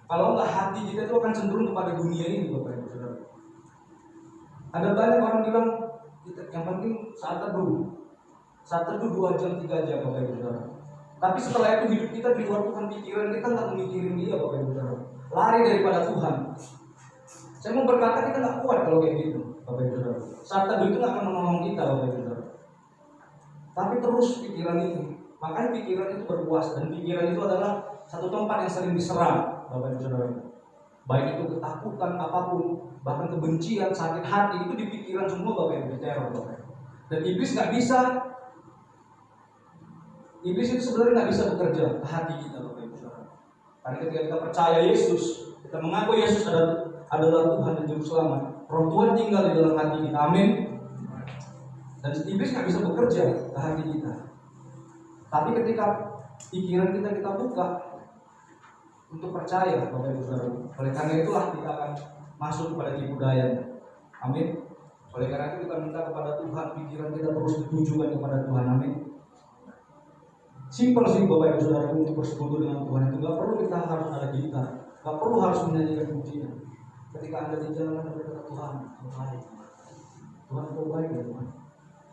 Kalau enggak, hati kita itu akan cenderung kepada dunia ini Bapak Ibu Saudara. Ada banyak orang bilang yang penting saat teduh 2 jam 3 jam Bapak Ibu Saudara. Tapi setelah itu hidup kita di luar Tuhan, pikiran kita nggak memikirin dia Bapak Ibu Saudara. Lari daripada Tuhan. Saya mau berkata kita nggak kuat kalau kayak gitu Bapak Ibu Saudara. Saat teduh itu nggak akan menolong kita Bapak Ibu Saudara. Tapi terus pikiran itu, makanya pikiran itu berkuasa, dan pikiran itu adalah satu tempat yang sering diserang Bapak Ibu Saudara. Baik itu ketakutan apapun, bahkan kebencian, sakit hati itu di pikiran semua Bapak Ibu, teror Bapak Ibu. Dan iblis nggak bisa. Iblis itu sebenarnya nggak bisa bekerja ke hati kita Bapak Ibu Saudara. Karena ketika kita percaya Yesus, kita mengaku Yesus adalah Tuhan dan Juru Selamat, Roh Tuhan tinggal di dalam hati kita. Amin. Dan iblis nggak bisa bekerja ke hati kita. Tapi ketika pikiran kita buka untuk percaya, Bapak Ibu Saudara, oleh karena itulah kita akan masuk kepada tipu dayanya. Amin. Oleh karena itu kita minta kepada Tuhan, pikiran kita terus ditujukan kepada Tuhan. Amin. Simpel sih Bapak Ibu Saudara, untuk bersekutu dengan Tuhan itu gak perlu kita harus ada gitar, gak perlu harus menyanyikan pujian. Ketika Anda di jalan, Anda berkata, Tuhan, Kau baik. Tuhan, Kau baik ya Tuhan.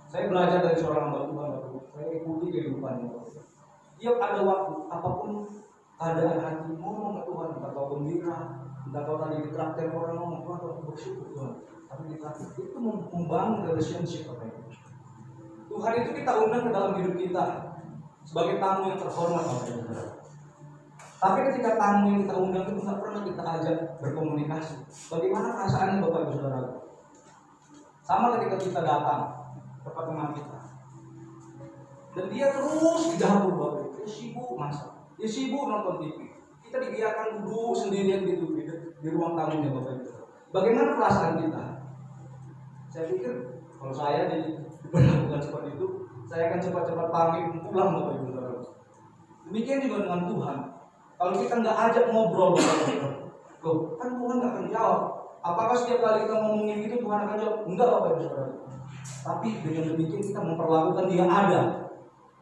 Saya belajar dari seorang hamba Tuhan, saya ikuti kehidupannya. Tiap ada waktu, apapun keadaan hati, ngomong ke Tuhan, entah kau gembira, entah kau tadi di traktir orang ngomong, Tuhan, kau bersyukur Tuhan. Tapi di traktir itu membangun relationship Bapak Ibu. Tuhan itu kita undang ke dalam hidup kita sebagai tamu yang terhormat Bapak Ibu. Tapi ketika tamu yang kita undang itu nggak pernah kita ajak berkomunikasi. Bagaimana perasaannya Bapak Ibu Saudara? Sama ketika kita datang ke teman kita, dan dia terus di dapur Bapak Ibu, dia sibuk masak, dia sibuk nonton TV. Kita dibiarkan duduk sendirian gitu di ruang tamunya Bapak Ibu. Bagaimana perasaan kita? Saya pikir kalau saya diperlakukan seperti itu, saya akan cepat-cepat pamit pulang Bapak Ibu Saudara. Demikian juga dengan Tuhan. Kalau kita nggak ajak ngobrol Bapak Ibu, loh kan Tuhan nggak akan jawab. Apakah setiap kali kita ngomongin itu Tuhan akan jawab? Enggak Bapak Ibu Saudara. Tapi dengan demikian kita memperlakukan dia ada,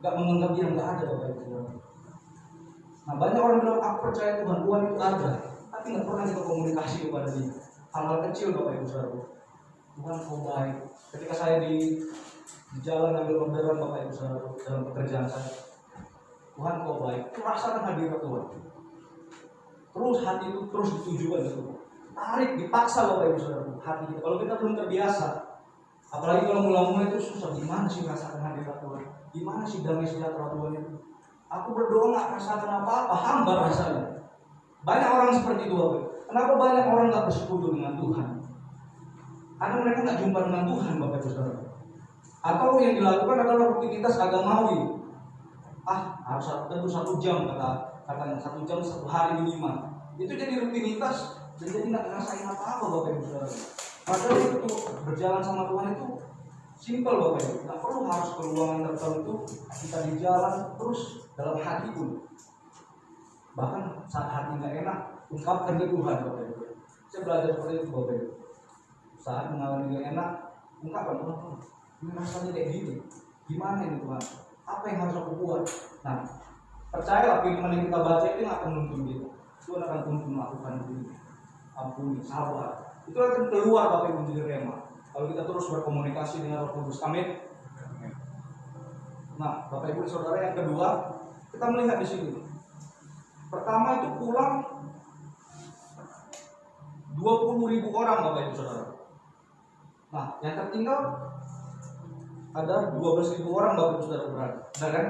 nggak menganggap dia nggak ada Bapak Ibu Saudara. Nah banyak orang bilang aku percaya Tuhan itu ada, tapi nggak pernah kita komunikasi kepada dia. Hal-hal kecil Bapak Ibu Saudara. Tuhan Kau baik. Ketika saya di jalan ambil orderan Bapak Ibu Saudara dalam pekerjaan saya, Tuhan Kau baik. Rasakan hadirat Tuhan. Terus hati itu terus ditujukan ke Tuhan. Tarik, dipaksa Bapak Ibu Saudara hati kita. Kalau kita belum terbiasa, apalagi kalau mula-mula itu susah. Gimana sih merasakan hadirat Tuhan? Gimana sih damai sejahtera Tuhan itu? Aku berdoa nggak merasakan apa-apa, hambar rasanya. Banyak orang seperti itu Bapak. Kenapa banyak orang nggak bersekutu dengan Tuhan? Karena mereka nggak jumpa dengan Tuhan Bapak Ibu Saudara. Atau yang dilakukan adalah rutinitas agamawi. Harus tentu 1 jam katanya 1 jam 1 hari minimal. Itu jadi rutinitas dan jadi nggak ngerasain apa-apa Bapak Ibu Saudara. Padahal itu berjalan sama Tuhan itu simpel Bapak Ibu. Nggak perlu harus ke ruangan tertentu. Kita di jalan terus dalam hati pun. Bahkan saat hati nggak enak, ungkapkan ke Tuhan Bapak Ibu. Saya belajar seperti itu Bapak Ibu. Saat mengalami nggak enak, ungkapkan Tuhan. Ini rasanya kayak gini. Gimana ini Tuhan? Apa yang harus aku buat? Nah, percayalah firman yang kita baca itu akan menuntun kita. Tuhan akan tuntun melakukan ini. Ampuni, sabar. Itu akan keluar Bapak Ibu menjadi rema. Kalau kita terus berkomunikasi dengan Roh Kudus. Amin. Nah, Bapak Ibu Saudara, yang kedua, kita melihat di sini. Pertama itu pulang 20.000 orang Bapak Ibu Saudara. Nah, yang tertinggal ada 12.000 orang Bapak Ibu Saudara berada, benar kan?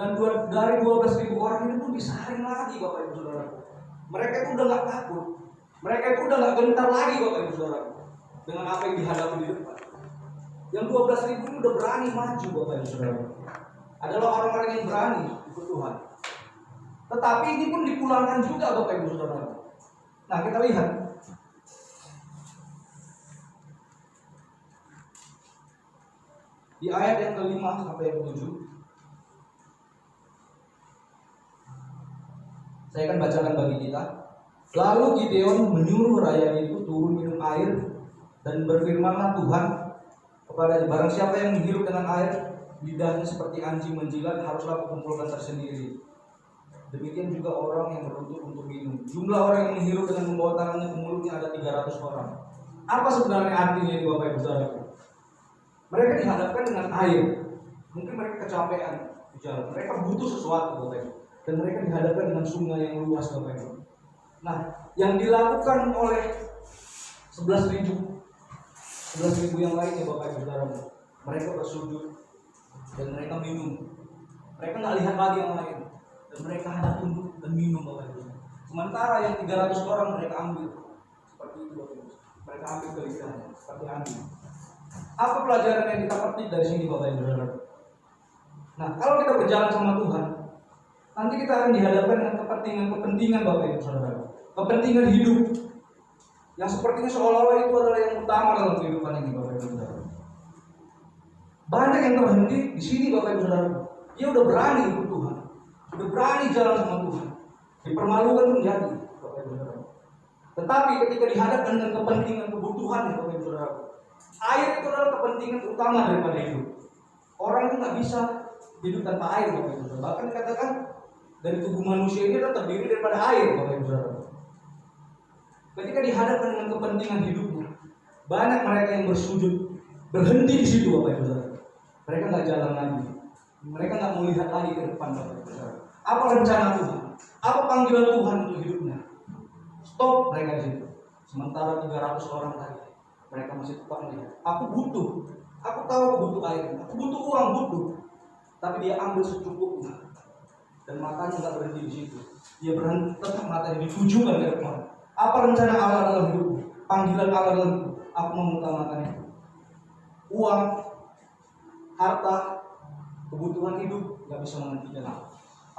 Dan dari 12.000 orang ini pun disaring lagi Bapak Ibu Saudara. Mereka itu udah nggak takut, mereka itu udah nggak gentar lagi Bapak Ibu Saudara dengan apa yang dihadapi di depan. Yang 12.000 ini udah berani maju Bapak Ibu Saudara. Adalah orang-orang yang berani ikut Tuhan. Tetapi ini pun dipulangkan juga Bapak Ibu Saudara. Nah kita lihat. Di ayat yang ke-5 sampai yang ke-7, saya akan bacakan bagi kita. Lalu Gideon menyuruh rakyat itu turun minum air, dan berfirmanlah Tuhan kepada barang siapa yang menghirup dengan air, lidahnya seperti anjing menjilat, haruslah kumpulkan tersendiri. Demikian juga orang yang berlutut untuk minum. Jumlah orang yang menghirup dengan membawa tangannya ke mulutnya ada 300 orang. Apa sebenarnya artinya ini Bapak Ibu Saudara? Mereka dihadapkan dengan air. Mungkin mereka kecapean di jalan. Mereka butuh sesuatu Bapak Ibu. Dan mereka dihadapkan dengan sungai yang luas Bapak Ibu. Nah, yang dilakukan oleh 11.000 yang lainnya Bapak Ibu Saudara, mereka bersujud dan mereka minum. Mereka nggak lihat lagi yang lain. Dan mereka hanya tunduk dan minum Bapak Ibu. Sementara yang 300 orang mereka ambil seperti itu Bapak Ibu. Mereka ambil ke lidahnya seperti anjing. Apa pelajaran yang kita petik dari sini Bapak Ibu Saudara? Nah, kalau kita berjalan sama Tuhan, Nanti kita akan dihadapkan dengan kepentingan Bapak Ibu Saudara. Kepentingan hidup yang sepertinya seolah-olah itu adalah yang utama dalam kehidupan ini Bapak Ibu Saudara. Banyak yang terhenti di sini Bapak Ibu Saudara. Dia udah berani ikut Tuhan, udah berani jalan sama Tuhan, dipermalukan pun jadi Bapak Ibu Saudara. Tetapi ketika dihadapkan dengan kepentingan kebutuhan Bapak Ibu Saudara, air itu adalah kepentingan utama daripada hidup. Orang itu nggak bisa hidup tanpa air Bapak Ibu Saudara. Bahkan dikatakan dari tubuh manusia ini adalah terdiri daripada air Bapak Ibu Saudara. Ketika dihadapkan dengan kepentingan hidupnya, banyak mereka yang bersujud, berhenti di situ Bapak Ibu Saudara. Mereka nggak jalan lagi, mereka nggak melihat lagi ke depan Bapak Ibu Saudara. Apa rencana Tuhan? Apa panggilan Tuhan untuk hidupnya? Stop mereka di situ. Sementara 300 orang tadi, mereka masih tetap melihat. Aku butuh, aku tahu aku butuh air, aku butuh uang, butuh. Tapi dia ambil secukupnya, dan matanya nggak berhenti di situ. Dia berhenti, tetap matanya ditujukan ke depan. Apa rencana Allah dalam hidupku? Panggilan Allah dalam hidupku? Aku mengutamakan itu. Uang, harta, kebutuhan hidup nggak bisa menghentikan aku.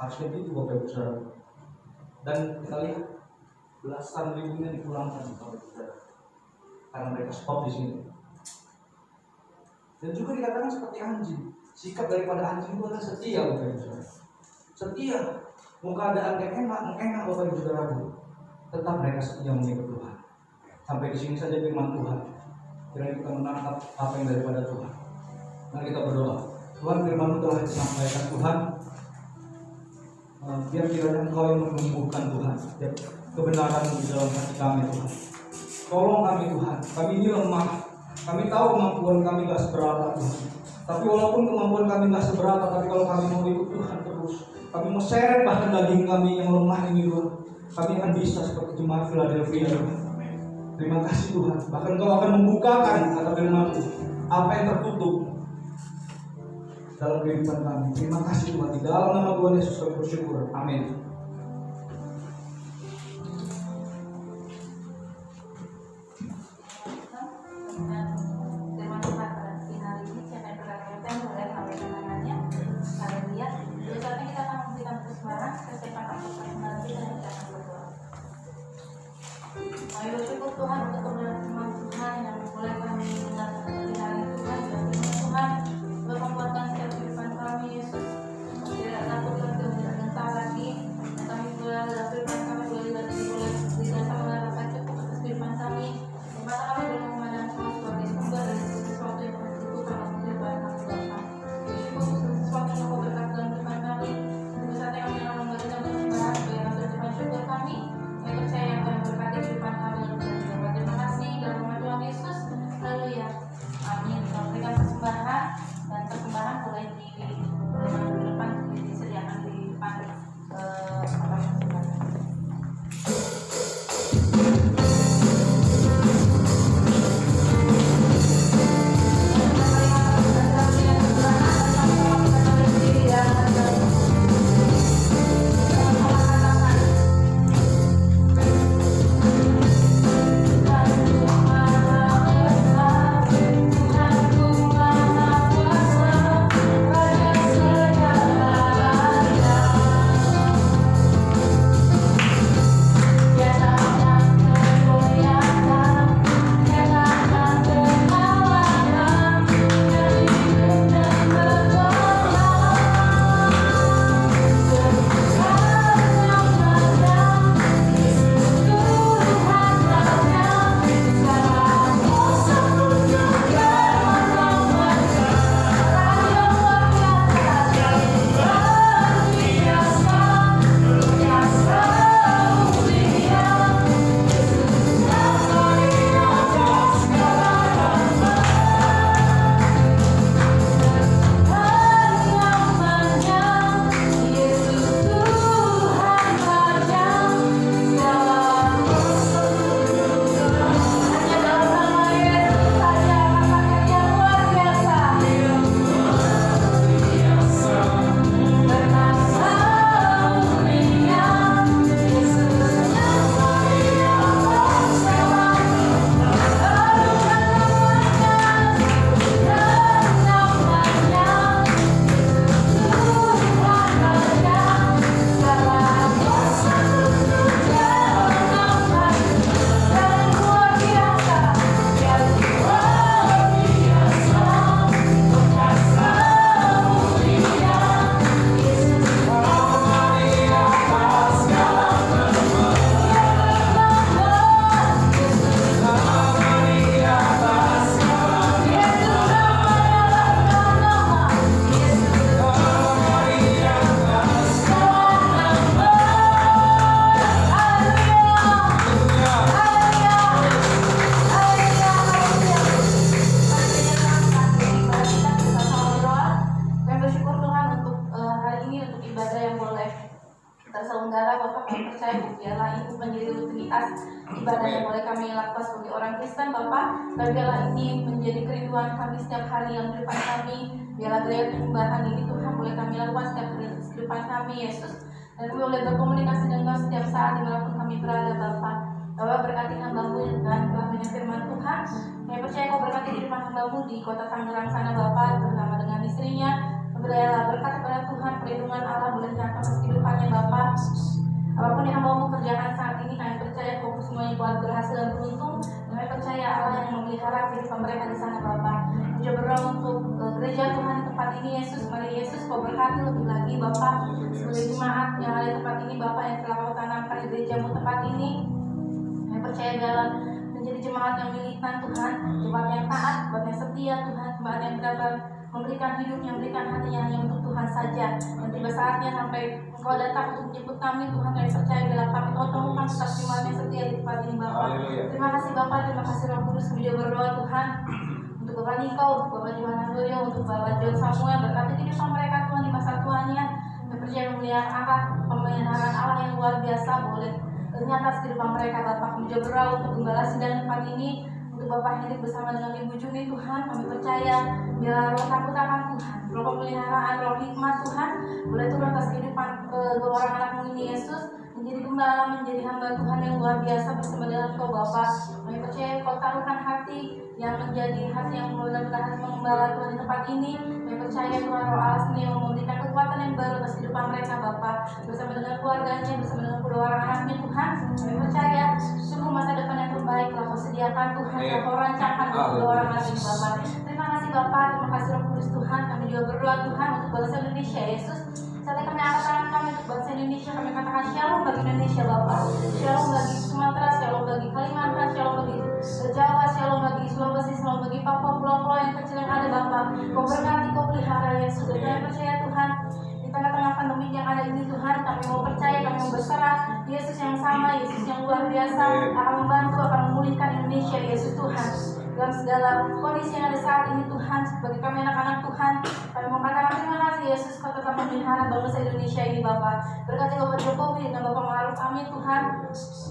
Harusnya begitu Bapak Ibu Saudara. Dan kita lihat belasan ribunya dipulangkan Bapak Ibu Saudara, karena mereka stop di sini. Dan juga dikatakan seperti anjing. Sikap daripada anjing itu adalah setia Bapak Ibu Saudara. Setia. Mau keadaan kayak enak Bapak Ibu Saudara, tetap mereka setia mengikut Tuhan. Sampai di sini saja firman Tuhan. Kiranya kita menangkap apa yang daripada Tuhan. Mari kita berdoa. Tuhan, firman-Mu telah disampaikan Tuhan. Biar kiranya Engkau yang menumbuhkan Tuhan, biar kebenaran-Mu di dalam hati kami Tuhan. Tolong kami Tuhan. Kami ini lemah. Kami tahu kemampuan kami gak seberapa Tuhan. Tapi walaupun kemampuan kami gak seberapa, tapi kalau kami mau ikut Tuhan terus, kami mau seret bahkan daging kami yang lemah ini Tuhan, kami akan bisa seperti jemaat Philadelphia Tuhan. Terima kasih Tuhan. Bahkan Engkau akan membukakan kata firman-Mu apa yang tertutup dalam kehidupan kami. Terima kasih Tuhan. Di dalam nama Tuhan Yesus kami bersyukur. Amin. Firman Tuhan pada hari ini siapa yang berkata boleh sampaikan namanya. Haleluya. Jadi saat ini kita akan memberikan persembahan kesehatan apapun nanti dan kita akan berdoa. Kami bersyukur Tuhan untuk kebenaran firman Tuhan yang boleh kami dengar di hari Tuhan dan firman Tuhan boleh membuatkan setiap kehidupan kami Yesus tidak takut lagi, tidak gentar lagi, dan kami boleh dalam firman kami boleh didasar menerapkan cukup atas kehidupan kami, di mana kami boleh memandang semua sebagai sumber dari sesuatu yang kami butuhkan untuk kehidupan kami Bapa. Bersyukur untuk sesuatu yang kau berkati dalam kehidupan kami. Untuk saat yang kami akan memberikan persembahan sebagai hasil ucapan syukur kami, kami percaya akan berkati kehidupan kami. Terima kasih. Selenggara Bapak, kami percaya biarlah ini menjadi rutinitas ibadah yang boleh kami lakukan sebagai orang Kristen Bapak. Dan biarlah ini menjadi kerinduan kami setiap hari yang di depan kami. Biarlah gaya penyembahan ini Tuhan boleh kami lakukan setiap hari kehidupan kami Yesus. Dan kami boleh berkomunikasi dengan setiap saat dimanapun kami berada Bapak. Bapak berkati hamba-Mu dan bahannya firman Tuhan. Kami percaya Kau berkati di depan hamba-Mu di kota Tangerang sana Bapak, bersama dengan istrinya. Berdayalah berkat kepada Tuhan, perlindungan Allah boleh nyata atas kehidupannya Bapak. Apapun yang hamba-Mu kerjakan saat ini, kami percaya Kau semuanya buat berhasil dan beruntung. Kami percaya Allah yang memelihara kehidupan mereka di sana Bapak. Kami berdoa untuk gereja Tuhan di tempat ini Yesus. Mari Yesus Kau berkati lebih lagi Bapak, sebagai jemaat yang ada di tempat ini Bapak, yang telah Kau tanamkan di gereja-Mu tempat ini. Kami percaya dalam menjadi jemaat yang militan Tuhan, jemaat yang taat, jemaat yang setia Tuhan, jemaat yang dapat memberikan hidupnya, memberikan hatinya hanya untuk Tuhan saja. Dan tiba saatnya sampai Engkau datang untuk menjemput kami Tuhan, kami percaya bila kami Kau temukan tetap jemaat yang setia di tempat ini Bapak. Terima kasih Bapak, terima kasih Roh Kudus. Kami juga berdoa Tuhan untuk Bapak Niko, untuk Bapak Johan Handoyo, untuk Bapak John Samuel, berkati kehidupan mereka Tuhan di masa tuanya. Kami percaya pemeliharaan Allah yang luar biasa boleh nyata kehidupan mereka Bapak. Kami juga berdoa untuk Gembala Sidang tempat ini, untuk Bapak Henrik bersama dengan Ibu Juni Tuhan. Kami percaya bila roh takut akan Tuhan, roh pemeliharaan, roh hikmat Tuhan boleh turun atas kehidupan dua orang anak-Mu ini Yesus, menjadi gembala, menjadi hamba Tuhan yang luar biasa bersama dengan Kau Bapak. Kami percaya Kau taruhkan hati yang menjadi hati yang benar-benar hati mengembala Tuhan di tempat ini. Kami percaya Tuhan Roh Allah sendiri yang memberikan kekuatan yang baru atas kehidupan mereka Bapak, bersama dengan keluarganya, bersama dengan kedua orang anaknya Tuhan. Kami percaya sungguh masa depan yang terbaik telah Kau sediakan Tuhan, yang Kau rancangkan untuk kedua orang anak ini Bapak. Terima kasih Bapak, terima kasih Roh Kudus Tuhan. Kami juga berdoa Tuhan untuk bangsa Indonesia Yesus. Saat kami angkat tangan kami untuk bangsa Indonesia, kami katakan shalom bagi Indonesia Bapak, shalom bagi Sumatera, shalom bagi Kalimantan, shalom bagi Jawa, shalom bagi Sulawesi, shalom bagi Papua, pulau-pulau yang kecil yang ada Bapak. Kau berkati, Kau pelihara Yesus. Dan kami percaya Tuhan, di tengah-tengah pandemi yang ada ini Tuhan, kami mau percaya, kami mau berserah. Yesus yang sama, Yesus yang luar biasa akan membantu, akan memulihkan Indonesia Yesus Tuhan. Dalam segala kondisi yang ada saat ini Tuhan, sebagai kami anak-anak Tuhan, kami mau katakan terima kasih Yesus, Kau tetap memelihara bangsa Indonesia ini Bapak. Berkati Bapak Jokowi dan Bapak Ma'ruf Amin Tuhan,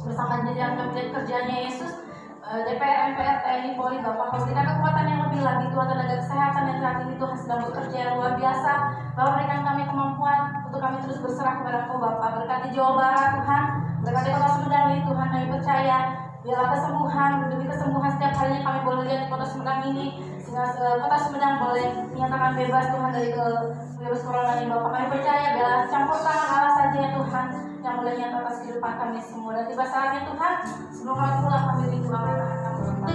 bersama jajaran kabinet kerjanya Yesus, DPR, MPR, TNI, Polri Bapak. Kau berikan kekuatan yang lebih lagi Tuhan, tenaga kesehatan yang saat ini Tuhan sedang bekerja yang luar biasa. Bapak berikan kami kemampuan untuk kami terus berserah kepada Kau Bapak. Berkati Jawa Barat Tuhan, berkati Kota Sumedang ini Tuhan, kami percaya biarlah kesembuhan, demi kesembuhan setiap harinya kami boleh lihat di Kota Sumedang ini, sehingga Kota Sumedang boleh dinyatakan bebas Tuhan dari virus corona ini Bapak. Kami percaya biarlah campur tangan Allah saja ya Tuhan yang boleh nyata atas kehidupan kami semua. Dan tiba saatnya Tuhan, sebelum kami pulang kami rindu akan tangan kami Bapak.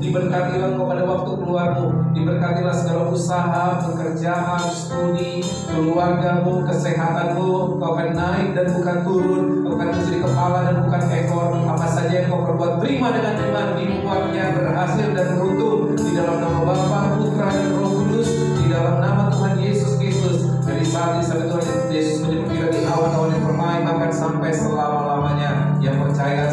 Diberkatilah Engkau pada waktu keluarmu, diberkatilah segala usaha, pekerjaan, studi, keluargamu, kesehatanmu. Kau akan naik dan bukan turun, akan menjadi kepala dan bukan ekor. Apa saja yang kau perbuat, terima dengan iman. Dibuatnya berhasil dan beruntung di dalam nama Bapa, Putra, dan Roh Kudus, di dalam nama Tuhan Yesus Kristus. Dari saat ini sampai Tuhan Yesus menjemput kita di awan-awan yang permai, bahkan sampai selama-lamanya. Yang percaya